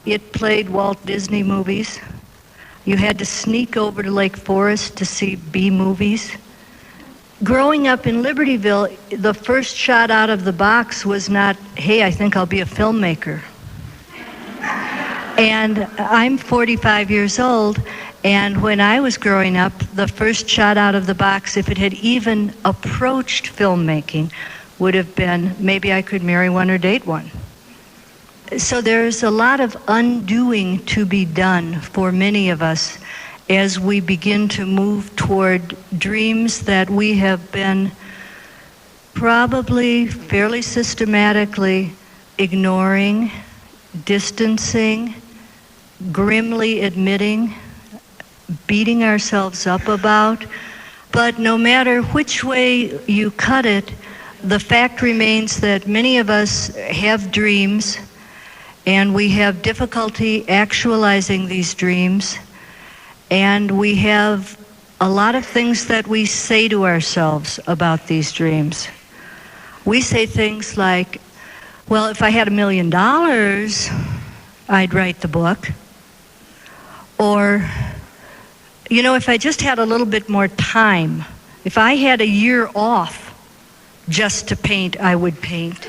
It played Walt Disney movies. You had to sneak over to Lake Forest to see B movies. Growing up in Libertyville, the first shot out of the box was not, hey, I think I'll be a filmmaker. And I'm 45 years old, and when I was growing up, the first shot out of the box, if it had even approached filmmaking, would have been, maybe I could marry one or date one. So there's a lot of undoing to be done for many of us as we begin to move toward dreams that we have been probably fairly systematically ignoring, distancing, grimly admitting, beating ourselves up about. But no matter which way you cut it, the fact remains that many of us have dreams, and we have difficulty actualizing these dreams, and we have a lot of things that we say to ourselves about these dreams. We say things like, well, if I had $1 million, I'd write the book. Or, you know, if I just had a little bit more time, if I had a year off just to paint, I would paint.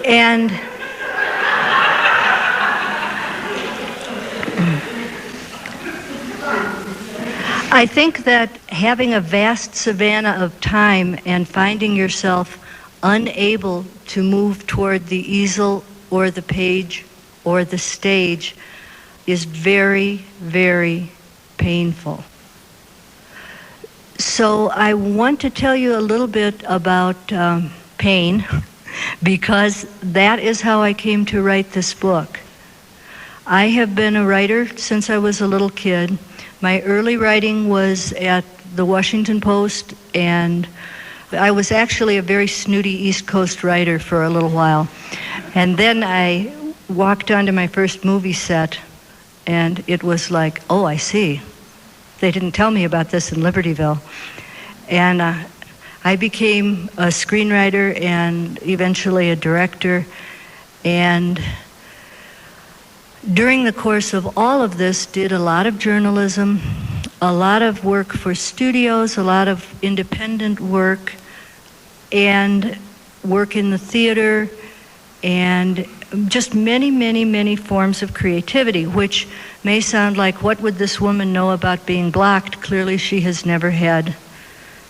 And I think that having a vast savanna of time and finding yourself unable to move toward the easel or the page or the stage is very, very painful. So I want to tell you a little bit about pain, because that is how I came to write this book. I have been a writer since I was a little kid. My early writing was at the Washington Post, and I was actually a very snooty East Coast writer for a little while. And then I walked onto my first movie set, and it was like, oh, I see. They didn't tell me about this in Libertyville. And I became a screenwriter and eventually a director. And during the course of all of this, did a lot of journalism, a lot of work for studios, a lot of independent work, and work in the theater, and just many, many, many forms of creativity, which may sound like, what would this woman know about being blocked? Clearly she has never had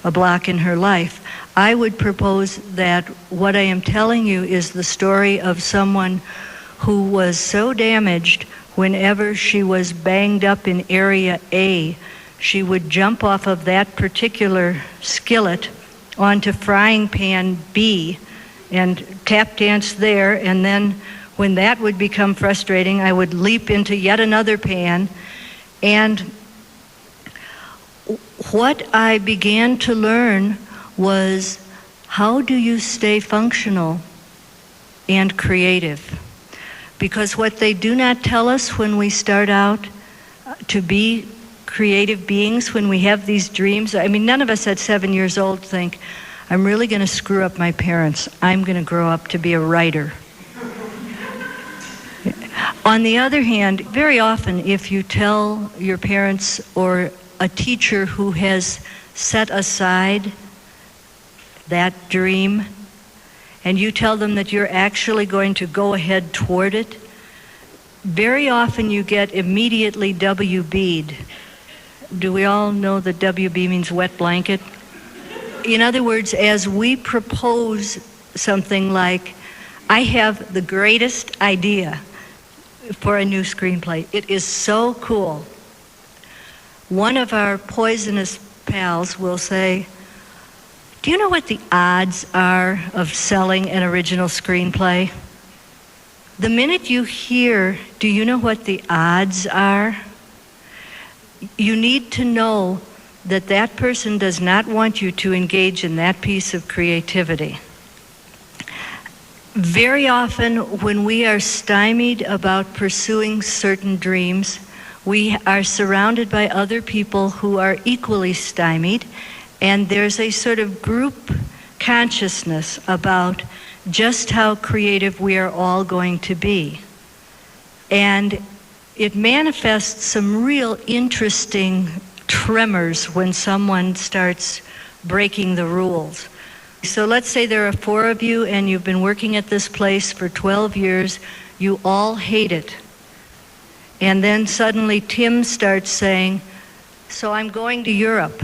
a block in her life. I would propose that what I am telling you is the story of someone who was so damaged whenever she was banged up in area A, she would jump off of that particular skillet onto frying pan B and tap dance there, and then when that would become frustrating, I would leap into yet another pan. And what I began to learn was, how do you stay functional and creative? Because what they do not tell us when we start out to be creative beings, when we have these dreams, I mean, none of us at 7 years old think, I'm really going to screw up my parents. I'm going to grow up to be a writer. On the other hand, very often if you tell your parents or a teacher who has set aside that dream, and you tell them that you're actually going to go ahead toward it, very often you get immediately WB'd. Do we all know that WB means wet blanket? In other words, as we propose something like, I have the greatest idea for a new screenplay. It is so cool. One of our poisonous pals will say, do you know what the odds are of selling an original screenplay? The minute you hear, do you know what the odds are? You need to know that that person does not want you to engage in that piece of creativity. Very often when we are stymied about pursuing certain dreams, we are surrounded by other people who are equally stymied, and there's a sort of group consciousness about just how creative we are all going to be. And it manifests some real interesting tremors when someone starts breaking the rules. So let's say there are 4 of you and you've been working at this place for 12 years. You all hate it. And then suddenly Tim starts saying, so I'm going to Europe.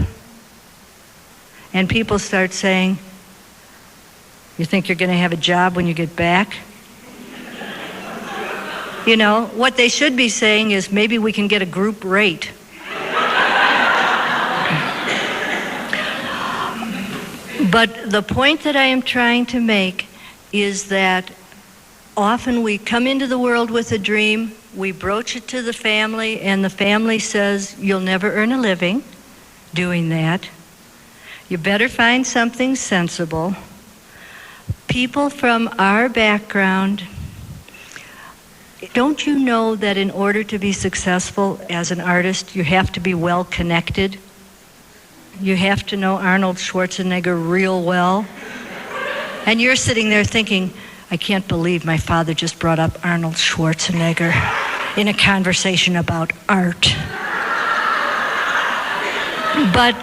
And people start saying, you think you're going to have a job when you get back? You know, what they should be saying is maybe we can get a group rate. But the point that I am trying to make is that often we come into the world with a dream, we broach it to the family, and the family says, you'll never earn a living doing that. You better find something sensible. People from our background, don't you know that in order to be successful as an artist, you have to be well connected? You have to know Arnold Schwarzenegger real well. And you're sitting there thinking, I can't believe my father just brought up Arnold Schwarzenegger in a conversation about art. But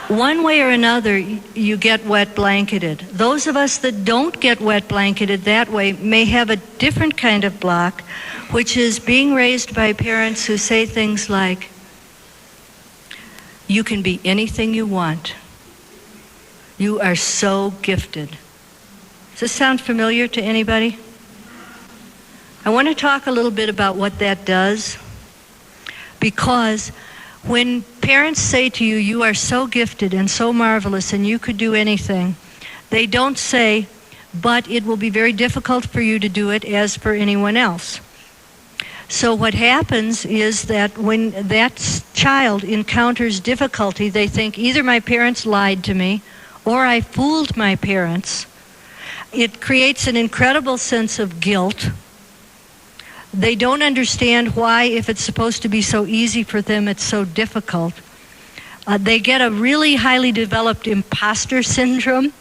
one way or another, you get wet blanketed. Those of us that don't get wet blanketed that way may have a different kind of block, which is being raised by parents who say things like, you can be anything you want. You are so gifted. Does this sound familiar to anybody? I want to talk a little bit about what that does, because when parents say to you, you are so gifted and so marvelous and you could do anything, they don't say, but it will be very difficult for you to do it as for anyone else. So what happens is that when that child encounters difficulty, they think either my parents lied to me or I fooled my parents. It creates an incredible sense of guilt. They don't understand why, if it's supposed to be so easy for them, it's so difficult. They get a really highly developed imposter syndrome.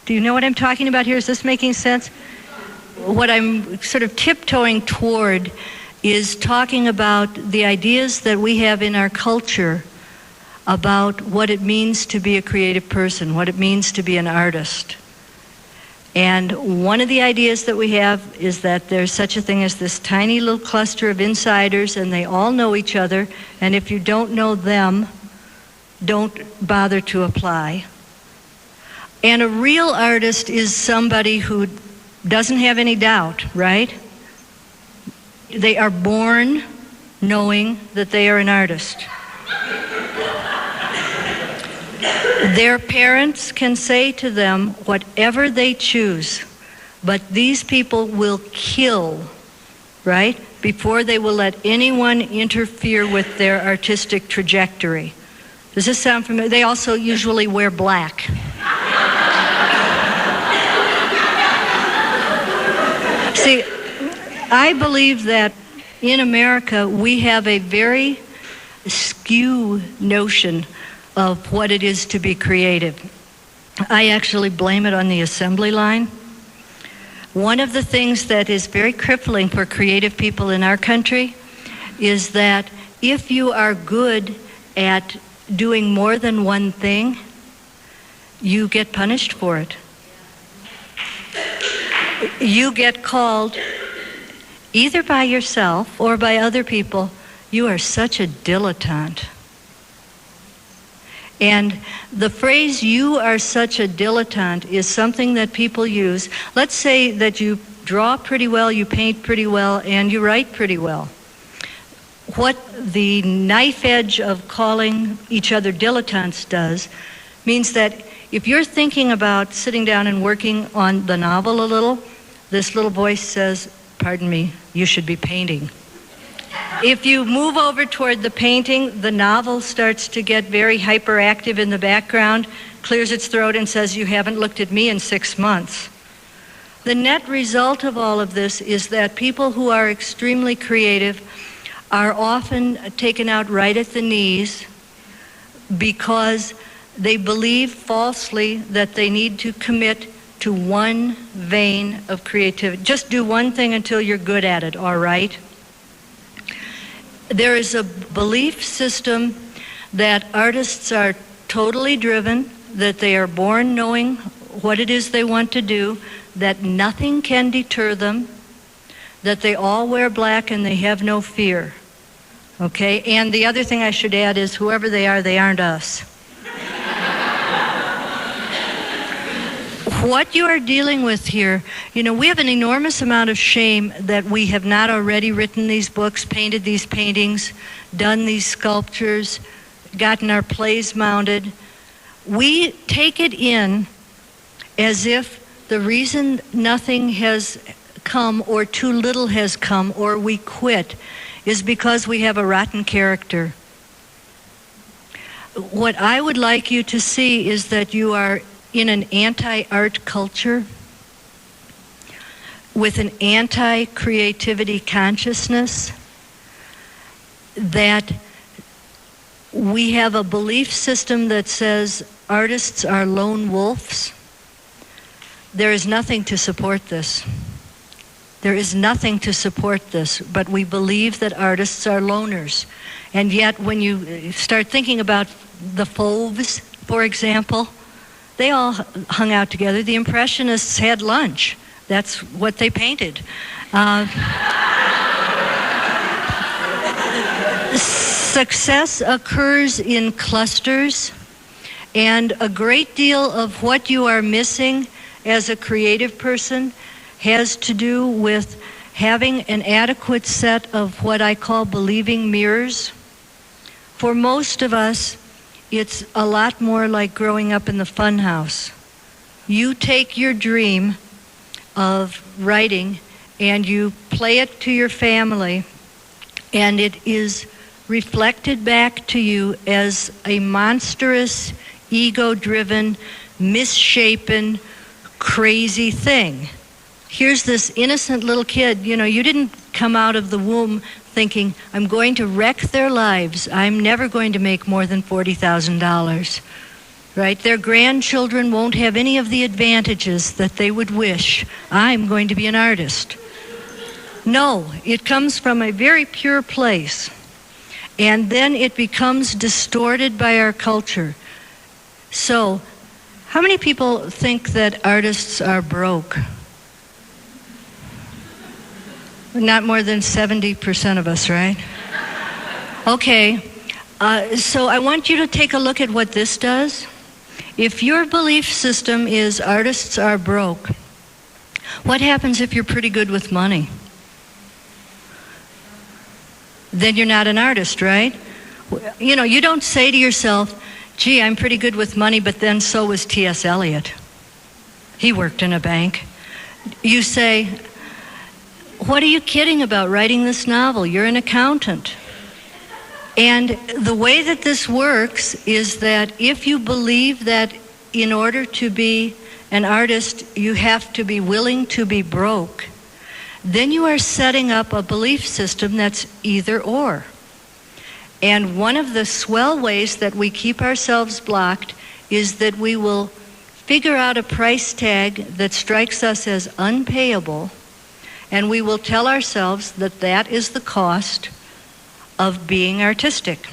Do you know what I'm talking about here? Is this making sense? What I'm sort of tiptoeing toward is talking about the ideas that we have in our culture about what it means to be a creative person, what it means to be an artist. And one of the ideas that we have is that there's such a thing as this tiny little cluster of insiders, and they all know each other, and if you don't know them, don't bother to apply. And a real artist is somebody who doesn't have any doubt, right? They are born knowing that they are an artist. Their parents can say to them whatever they choose, but these people will kill, right, before they will let anyone interfere with their artistic trajectory. Does this sound familiar? They also usually wear black. See, I believe that in America we have a very skew notion of what it is to be creative. I actually blame it on the assembly line. One of the things that is very crippling for creative people in our country is that if you are good at doing more than one thing, you get punished for it. You get called, either by yourself or by other people, you are such a dilettante. And the phrase, you are such a dilettante, is something that people use. Let's say that you draw pretty well, you paint pretty well, and you write pretty well. What the knife edge of calling each other dilettantes does means that if you're thinking about sitting down and working on the novel a little, this little voice says, pardon me, you should be painting. If you move over toward the painting, the novel starts to get very hyperactive in the background, clears its throat and says, you haven't looked at me in 6 months. The net result of all of this is that people who are extremely creative are often taken out right at the knees because they believe falsely that they need to commit to one vein of creativity. Just do one thing until you're good at it, all right? There is a belief system that artists are totally driven, that they are born knowing what it is they want to do, that nothing can deter them, that they all wear black and they have no fear. Okay? And the other thing I should add is whoever they aren't us. What you are dealing with here, we have an enormous amount of shame that we have not already written these books, painted these paintings, done these sculptures, gotten our plays mounted. We take it in as if the reason nothing has come or too little has come or we quit is because we have a rotten character. What I would like you to see is that you are in an anti-art culture with an anti-creativity consciousness, that we have a belief system that says artists are lone wolves. There is nothing to support this. There is nothing to support this, but we believe that artists are loners. And yet when you start thinking about the Fauves, for example, they all hung out together. The Impressionists had lunch. That's what they painted. Success occurs in clusters, and a great deal of what you are missing as a creative person has to do with having an adequate set of what I call believing mirrors. For most of us, it's a lot more like growing up in the fun house. You take your dream of writing and you play it to your family, and it is reflected back to you as a monstrous, ego-driven, misshapen, crazy thing. Here's this innocent little kid, you didn't come out of the womb thinking, I'm going to wreck their lives. I'm never going to make more than $40,000, right? Their grandchildren won't have any of the advantages that they would wish. I'm going to be an artist. No, it comes from a very pure place. And then it becomes distorted by our culture. So, how many people think that artists are broke? Not more than 70% of us, right? Okay, so I want you to take a look at what this does. If your belief system is artists are broke, what happens if you're pretty good with money? Then you're not an artist, right? You don't say to yourself, gee, I'm pretty good with money, but then so was T.S. Eliot. He worked in a bank. You say, what are you kidding about writing this novel? You're an accountant. And the way that this works is that if you believe that in order to be an artist, you have to be willing to be broke, then you are setting up a belief system that's either or. And one of the swell ways that we keep ourselves blocked is that we will figure out a price tag that strikes us as unpayable, and we will tell ourselves that that is the cost of being artistic.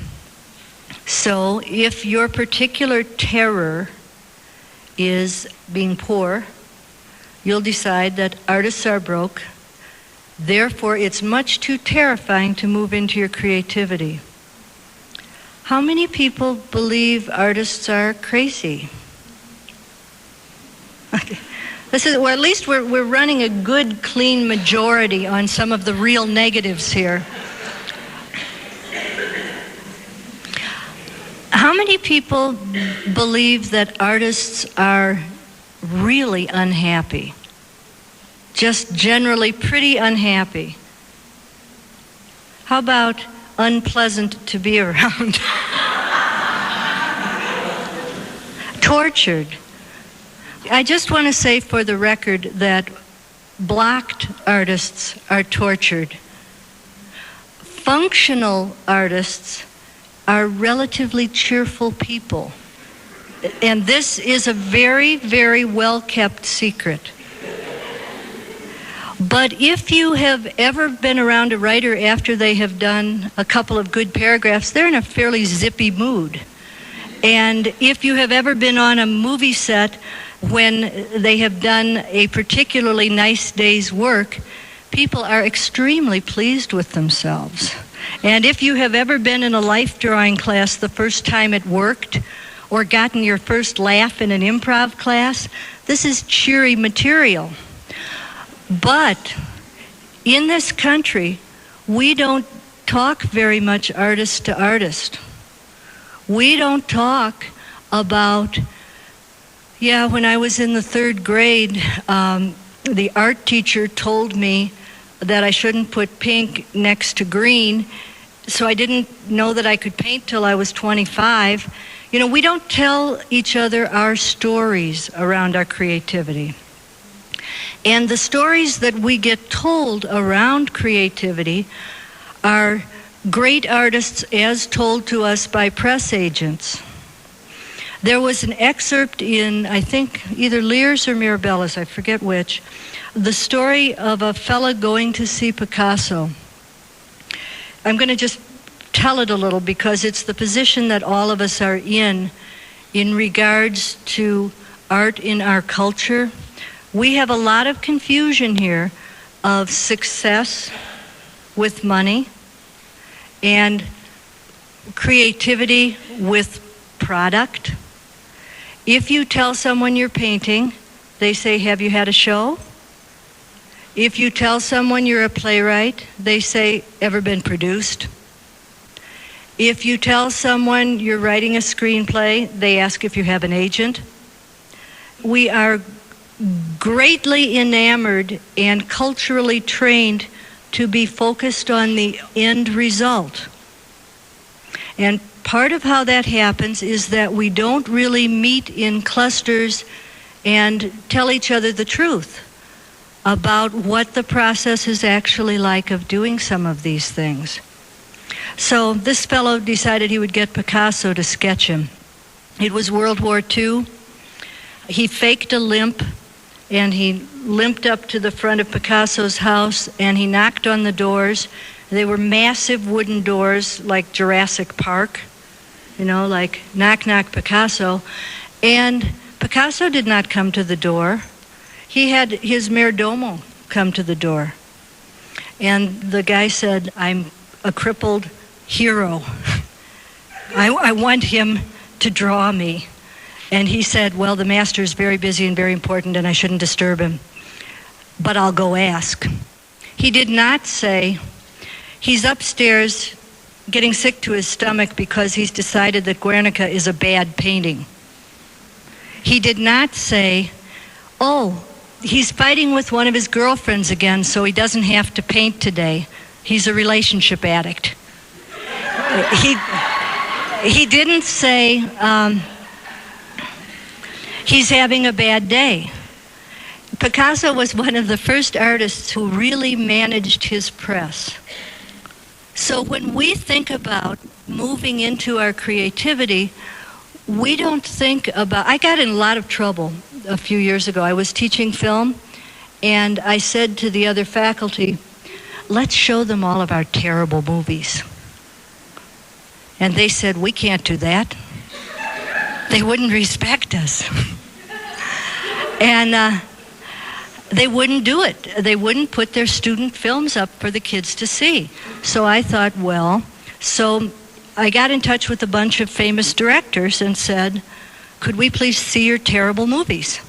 So if your particular terror is being poor, you'll decide that artists are broke. Therefore, it's much too terrifying to move into your creativity. How many people believe artists are crazy? Okay. Well, at least we're running a good, clean majority on some of the real negatives here. How many people believe that artists are really unhappy? Just generally pretty unhappy? How about unpleasant to be around? Tortured. I just want to say for the record that blocked artists are tortured. Functional artists are relatively cheerful people. And this is a very, very well-kept secret. But if you have ever been around a writer after they have done a couple of good paragraphs, they're in a fairly zippy mood. And if you have ever been on a movie set when they have done a particularly nice day's work, people are extremely pleased with themselves. And if you have ever been in a life drawing class the first time it worked, or gotten your first laugh in an improv class, this is cheery material. But in this country, we don't talk very much artist to artist. We don't talk about, when I was in the 3rd grade, the art teacher told me that I shouldn't put pink next to green, so I didn't know that I could paint till I was 25. We don't tell each other our stories around our creativity. And the stories that we get told around creativity are great artists as told to us by press agents. There was an excerpt in, I think, either Lear's or Mirabella's, I forget which, the story of a fella going to see Picasso. I'm going to just tell it a little because it's the position that all of us are in regards to art in our culture. We have a lot of confusion here of success with money and creativity with product. If you tell someone you're painting, they say, "Have you had a show?" If you tell someone you're a playwright, they say, "Ever been produced?" If you tell someone you're writing a screenplay, they ask if you have an agent. We are greatly enamored and culturally trained to be focused on the end result. And part of how that happens is that we don't really meet in clusters and tell each other the truth about what the process is actually like of doing some of these things. So this fellow decided he would get Picasso to sketch him. It was World War II. He faked a limp, and he limped up to the front of Picasso's house, and he knocked on the doors. They were massive wooden doors like Jurassic Park, like knock, knock, Picasso. And Picasso did not come to the door. He had his mayordomo come to the door. And the guy said, "I'm a crippled hero. I want him to draw me." And he said, "Well, the master is very busy and very important, and I shouldn't disturb him, but I'll go ask." He did not say, "He's upstairs getting sick to his stomach because he's decided that Guernica is a bad painting." He did not say, "Oh, he's fighting with one of his girlfriends again, so he doesn't have to paint today. He's a relationship addict." He didn't say, "He's having a bad day." Picasso was one of the first artists who really managed his press. So when we think about moving into our creativity, we don't think about... I got in a lot of trouble a few years ago. I was teaching film, and I said to the other faculty, "Let's show them all of our terrible movies." And they said, "We can't do that. They wouldn't respect us." And they wouldn't do it. They wouldn't put their student films up for the kids to see. So I thought, so I got in touch with a bunch of famous directors and said, "Could we please see your terrible movies?"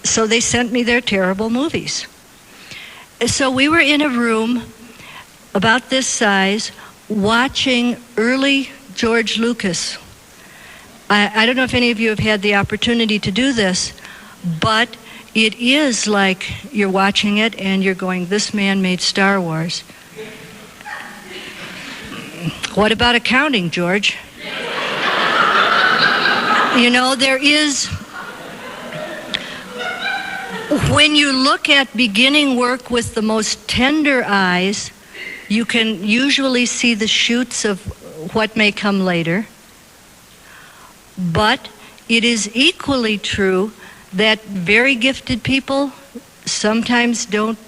So they sent me their terrible movies. So we were in a room about this size watching early George Lucas. I don't know if any of you have had the opportunity to do this, but it is like you're watching it and you're going, "This man made Star Wars." What about accounting, George? There is... When you look at beginning work with the most tender eyes, you can usually see the shoots of what may come later. But it is equally true that very gifted people sometimes don't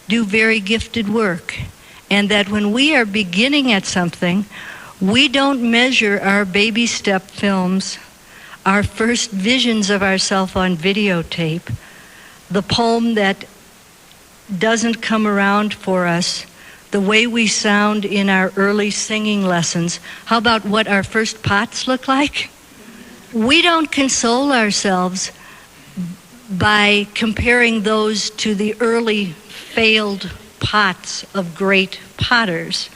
do very gifted work, and that when we are beginning at something, we don't measure our baby step films, our first visions of ourselves on videotape, the poem that doesn't come around for us, the way we sound in our early singing lessons. How about what our first pots look like? We don't console ourselves by comparing those to the early failed pots of great potters.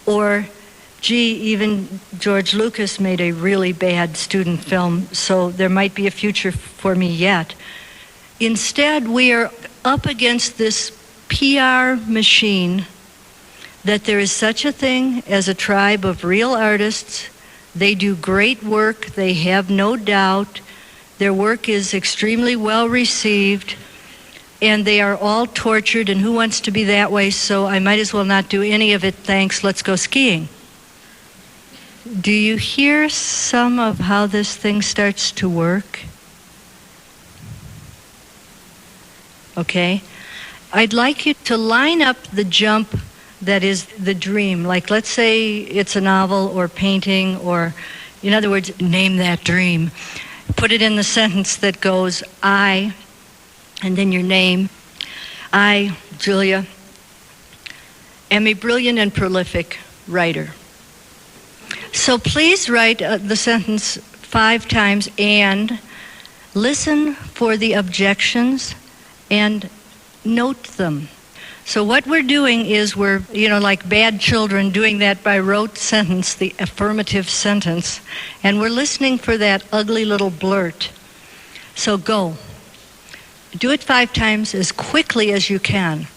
Or, gee, even George Lucas made a really bad student film, so there might be a future for me yet. Instead, we are up against this PR machine that there is such a thing as a tribe of real artists. They do great work, they have no doubt. Their work is extremely well received, and they are all tortured, and who wants to be that way? So I might as well not do any of it, thanks, let's go skiing. Do you hear some of how this thing starts to work? Okay? I'd like you to line up the jump that is the dream. Like, let's say it's a novel or painting, or, in other words, name that dream. Put it in the sentence that goes, I, and then your name. I, Julia, am a brilliant and prolific writer. So please write the sentence 5 times and listen for the objections and note them. So what we're doing is we're, like bad children, doing that by rote sentence, the affirmative sentence, and we're listening for that ugly little blurt. So go. Do it 5 times as quickly as you can.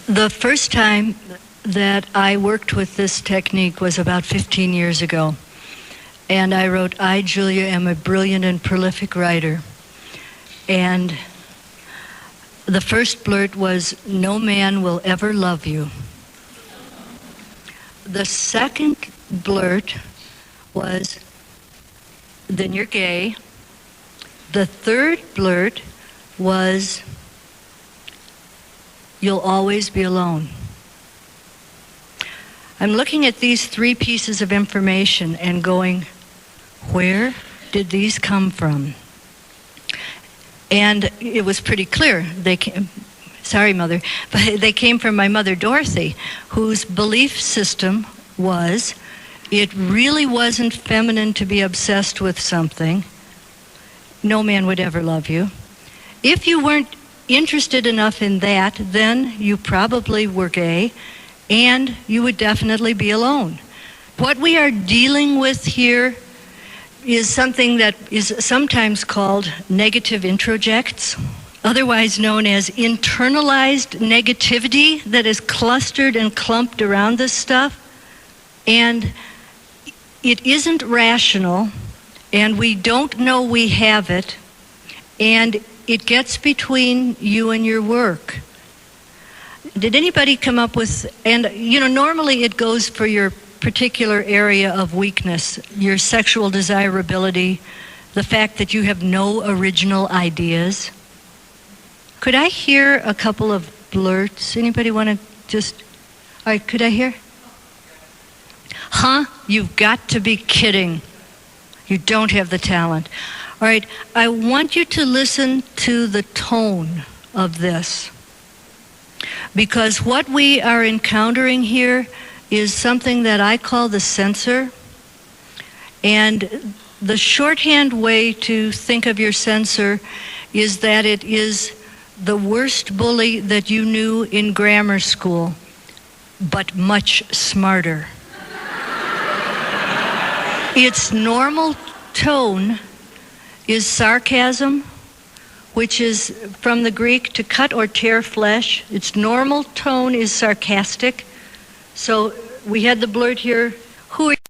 The first time that I worked with this technique was about 15 years ago. And I wrote, I, Julia, am a brilliant and prolific writer. And the first blurt was, no man will ever love you. The second blurt was, then you're gay. The third blurt was, you'll always be alone. I'm looking at these 3 pieces of information and going, where did these come from? And it was pretty clear. They came, sorry, Mother, but they came from my mother, Dorothy, whose belief system was, it really wasn't feminine to be obsessed with something. No man would ever love you. If you weren't interested enough in that, then you probably were gay, and you would definitely be alone. What we are dealing with here is something that is sometimes called negative introjects, otherwise known as internalized negativity that is clustered and clumped around this stuff. And it isn't rational, and we don't know we have it, and it gets between you and your work. Did anybody come up with, and normally it goes for your particular area of weakness, your sexual desirability, the fact that you have no original ideas. Could I hear a couple of blurts? Anybody want to just, all right, could I hear? Huh? You've got to be kidding. You don't have the talent. All right, I want you to listen to the tone of this, because what we are encountering here is something that I call the censor, and the shorthand way to think of your censor is that it is the worst bully that you knew in grammar school, but much smarter. Its normal tone is sarcasm, which is from the Greek to cut or tear flesh. Its normal tone is sarcastic. So we had the blurt here, who are